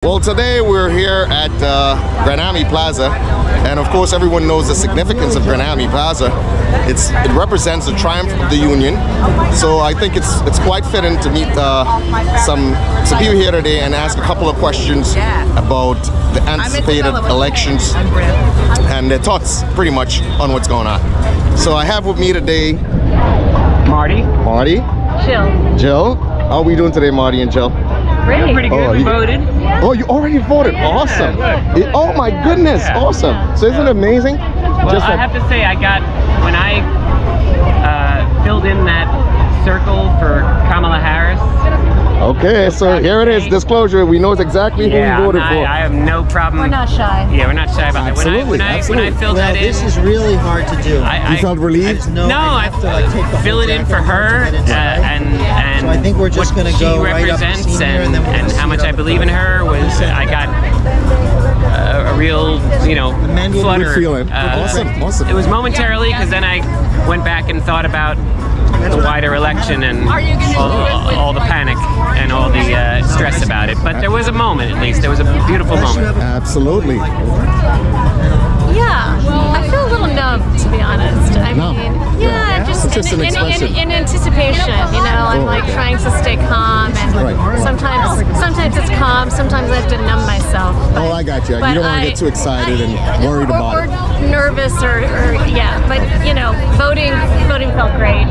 Well, today we're here at Grand Army Plaza, and of course everyone knows the significance of Grand Army Plaza. It represents the triumph of the Union, so I think it's quite fitting to meet some people here today and ask a couple of questions about the anticipated elections and their thoughts pretty much on what's going on. So I have with me today Marty, Jill. How are we doing today, Marty and Jill? Great. Pretty good. We voted. Oh, you already voted? Awesome. Oh my goodness, awesome. So isn't it amazing? Well, I have to say, when I filled in that circle for Kamala Harris. Okay, so here it is, disclosure. We know exactly who we voted for. I have no problem. We're not shy. Yeah, we're not shy about Absolutely, that. When I filled that in, this is really hard to do. You felt relieved? I fill it in for her and so I think we're just going to go right up represents to senior, and, then we'll and how much I believe in her was I got a real flutter. Good feeling. Awesome. It was momentarily because then I went back and thought about the wider election and all the panic and all the stress about it. But there was a moment, at least. There was a beautiful moment. Absolutely. Yeah, I feel a little numb, to be honest. I mean, just an expression. in anticipation, I'm like trying to stay calm, and sometimes it's calm, sometimes I have to numb myself. Oh, I got you. You don't want to get too excited and worried about it. Or nervous, or but voting felt great.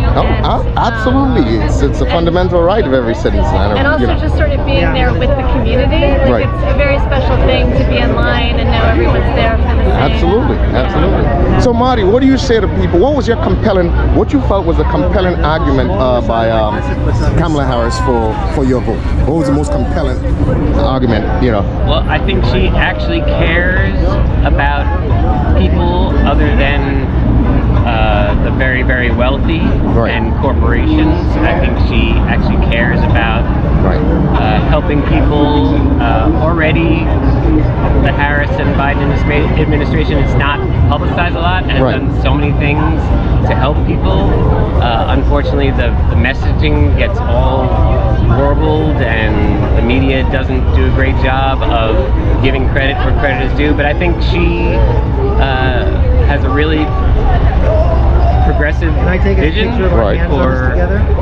Absolutely. It's a fundamental right of every citizen. And also just sort of being there with the community. It's a very special thing to be in line and know everyone's there for the same. Absolutely. So Marty, what do you say to people? What you felt was a compelling argument by Kamala Harris for your vote? What was the most compelling argument, Well, I think she actually cares about people other than the very, very wealthy and corporations. I think she actually cares about helping people. Already, the Harris and Biden administration is not publicized a lot and has done so many things to help people. Unfortunately, the messaging gets all warbled and the media doesn't do a great job of giving credit where credit is due. But I think she has a really progressive vision for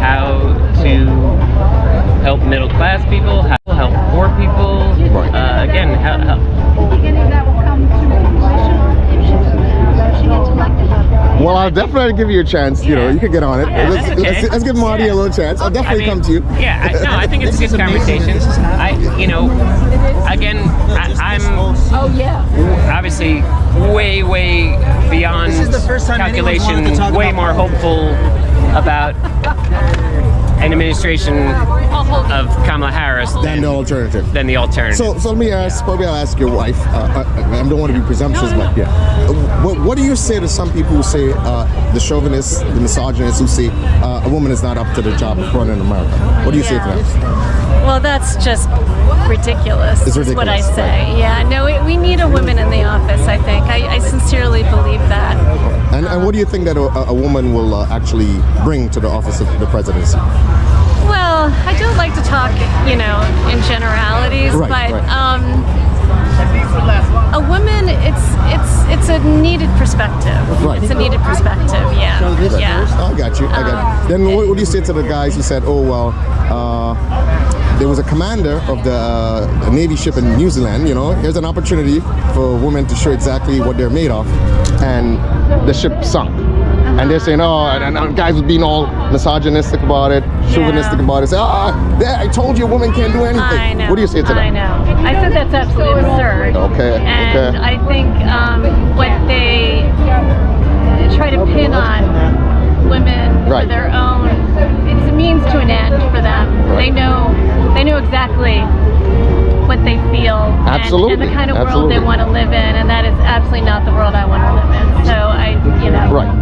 how to help middle class people, how to help poor people. Again, Well, I'll definitely give you a chance. You can get on it. Let's give Marty a little chance. I'll definitely come to you. I think it's a good conversation. I'm obviously way beyond calculation, way more hopeful about an administration of Kamala Harris than the alternative. So let me I'll ask your wife. I don't want to be presumptuous, but what do you say to some people who say the chauvinists, the misogynists who say a woman is not up to the job of running America? What do you say to them? Well, that's just ridiculous. It's ridiculous. Is what I say. Yeah, no, we need a woman in the office. I think I sincerely believe that. And what do you think that a woman will actually bring to the office of the presidency? Well, I don't like to talk, in generalities, but a woman, it's a needed perspective. It's a needed perspective. I got you. Then what do you say to the guys who said, there was a commander of the Navy ship in New Zealand, here's an opportunity for women to show exactly what they're made of, and the ship sunk. And they're saying, and guys was being all misogynistic about it, chauvinistic about it. Say, I told you a woman can't do anything. I know. What do you say to that? I know. I said that's absolutely absurd. And I think what they try to pin on women for their own, it's a means to an end for them. They know exactly what they feel and the kind of world they want to live in, and that is absolutely not the world I want to live in. So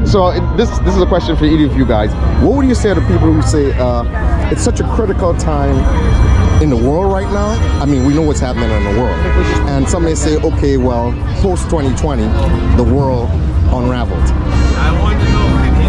So this is a question for each of you guys. What would you say to people who say it's such a critical time in the world right now? I mean, we know what's happening in the world, and some may say, okay, well, post 2020, the world unraveled.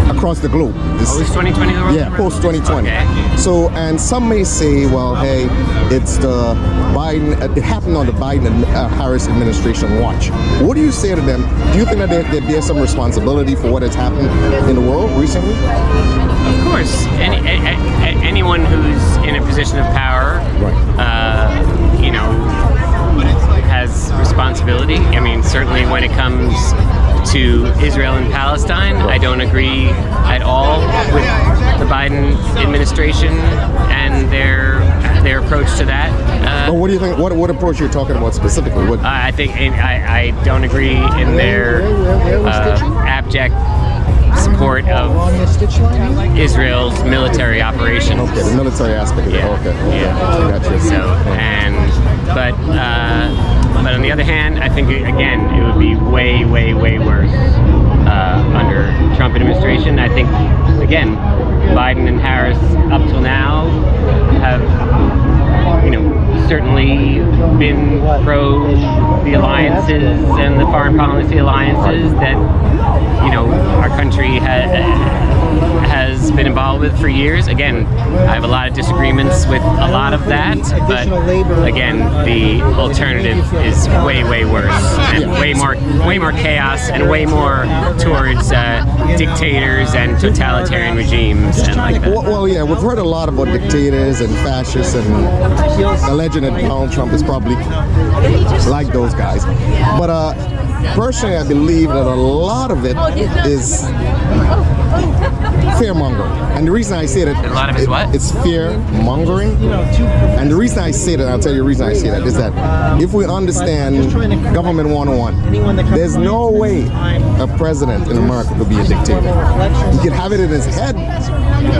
A across the globe. Oh, is 2020 the world? Yeah, post 2020. Okay. So, and some may say, well, hey, it's the Biden, it happened on the Biden and Harris administration watch. What do you say to them? Do you think that they bear some responsibility for what has happened in the world recently? Of course, anyone who's in a position of power, you know, has responsibility. I mean, certainly when it comes to Israel and Palestine, I don't agree at all with the Biden administration and their approach to that. But what do you think? What approach you're talking about specifically? What? I think I don't agree in their abject support of Israel's military operations. Okay, the military aspect of it. Okay. Yeah. Gotcha. So, but on the other hand, I think again it would be way worse under Trump administration. I think again, Biden and Harris up till now have, you know, certainly been pro the alliances and the foreign policy alliances that, you know, our country has been involved with for years. Again, I have a lot of disagreements with a lot of that, but again, the alternative is way worse and way more chaos and way more towards dictators and totalitarian regimes and like that. Well, yeah, we've heard a lot about dictators and fascists and alleging that Donald Trump is probably like those guys. But personally, I believe that a lot of it is fear mongering. And the reason I say that, a lot of it is what? It's fear mongering. And the reason I say that, I'll tell you the reason I say that, is that if we understand government 101, there's no way a president in America could be a dictator. He could have it in his head,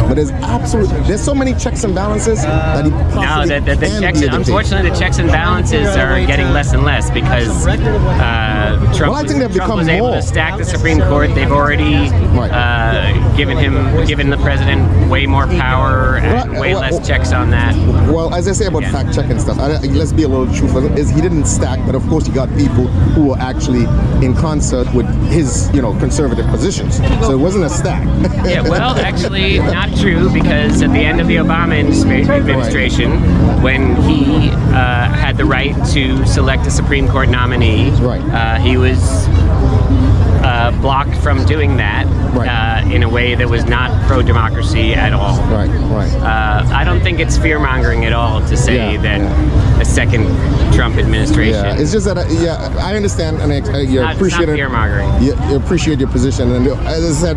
but there's so many checks and balances that he possibly the checks, unfortunately, the checks and balances are getting less and less because Trump, I think they've become was able more. to stack the Supreme Court. They've already given the president way more power and way less checks on that. Well, as I say about fact checking stuff, let's be a little truthful. Is he didn't stack, but of course he got people who were actually in concert with his, conservative positions. So it wasn't a stack. Yeah, well, actually, not true, because at the end of the Obama administration, when he had the right to select a Supreme Court nominee, he was blocked from doing that in a way that was not pro-democracy at all. Right. I don't think it's fear-mongering at all to say that a second Trump administration. Yeah, it's just that I understand and I appreciate it. Fear-mongering. You appreciate your position, and as I said,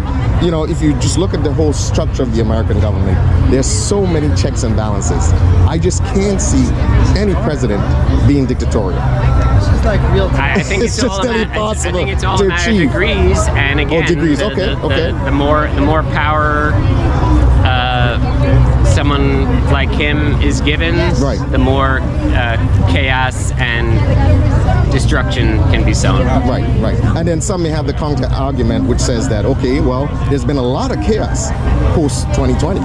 if you just look at the whole structure of the American government, there's so many checks and balances. I just can't see any president being dictatorial. It's like real time. I think it's just all impossible I think it's all to a matter of achieve. degrees, and again, degrees. Okay. The more power someone like him is given, the more chaos and destruction can be sown. Right. And then some may have the counter argument which says that, okay, well, there's been a lot of chaos post 2020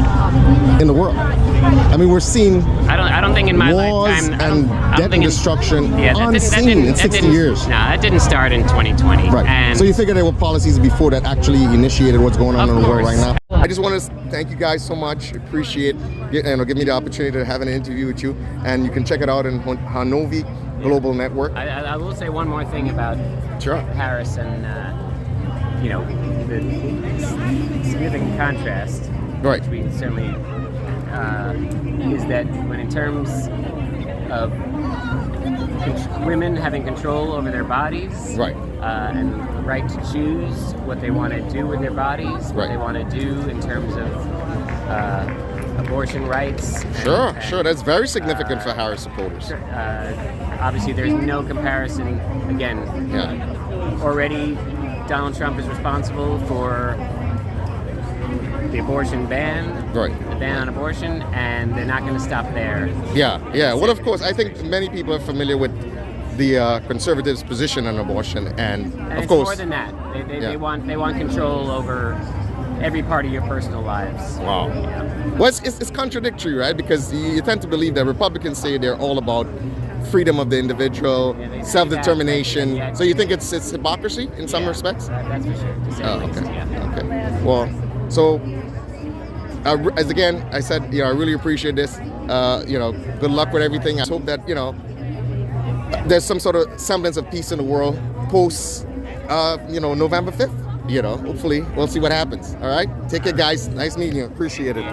in the world. I mean, we're seeing I don't think in my wars lifetime and death and destruction unseen in 60 years. No, that didn't start in 2020. Right. And so you figure there were policies before that actually initiated what's going on in the world right now? course. I just want to thank you guys so much. Appreciate give me the opportunity to have an interview with you, and you can check it out on Hanovi Global Network. I will say one more thing about Harris and the significant contrast, which we certainly is that when in terms of women having control over their bodies, and the right to choose what they want to do with their bodies, what they want to do in terms of abortion rights. Sure. That's very significant for Harris supporters. Obviously, there's no comparison. Again, already Donald Trump is responsible for the abortion ban, the ban on abortion, and they're not going to stop there. Yeah. Well, of course, I think many people are familiar with the conservatives' position on abortion, and of it's course more than that. They want control over every part of your personal lives. Wow. Yeah. Well, it's contradictory, right? Because you tend to believe that Republicans say they're all about freedom of the individual, self-determination. So you think it's hypocrisy in some respects? That's for sure. To say the least, Okay. Well, So, as again, I said, I really appreciate this. Good luck with everything. I hope that, there's some sort of semblance of peace in the world post, November 5th. Hopefully we'll see what happens. All right. Take care, guys. Nice meeting you. Appreciate it.